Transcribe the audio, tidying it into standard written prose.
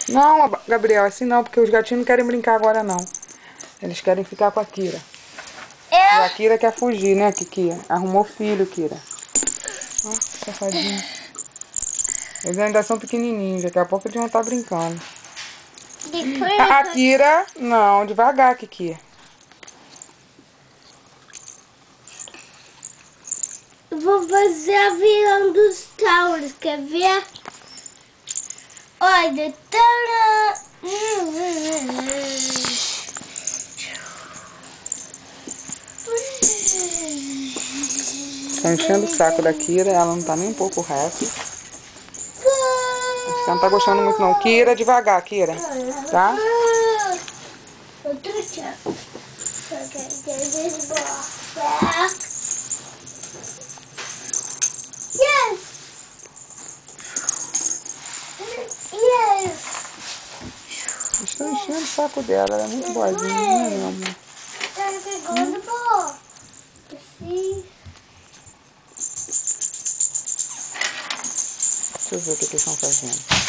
Não, Gabriel, assim não, porque os gatinhos não querem brincar agora não. Eles querem ficar com a Kira. E a Kira quer fugir, né, Kiki? Arrumou filho, Kira. Ó, safadinho. Eles ainda são pequenininhos, daqui a pouco eles vão estar brincando. A Kira, não, devagar, Kiki. Vou fazer a vilã dos Tauros, quer ver? Olha, Tá enchendo o saco da Kira, ela não tá nem um pouco happy. Acho que ela não tá gostando muito não. Kira, devagar, Kira. Tá? Outro tchau. Yes! Yes! Estão enchendo o saco dela, ela é muito boazinha, né, meu amor? Tá pegando, pô. Assim. Deixa eu ver o que eles estão fazendo.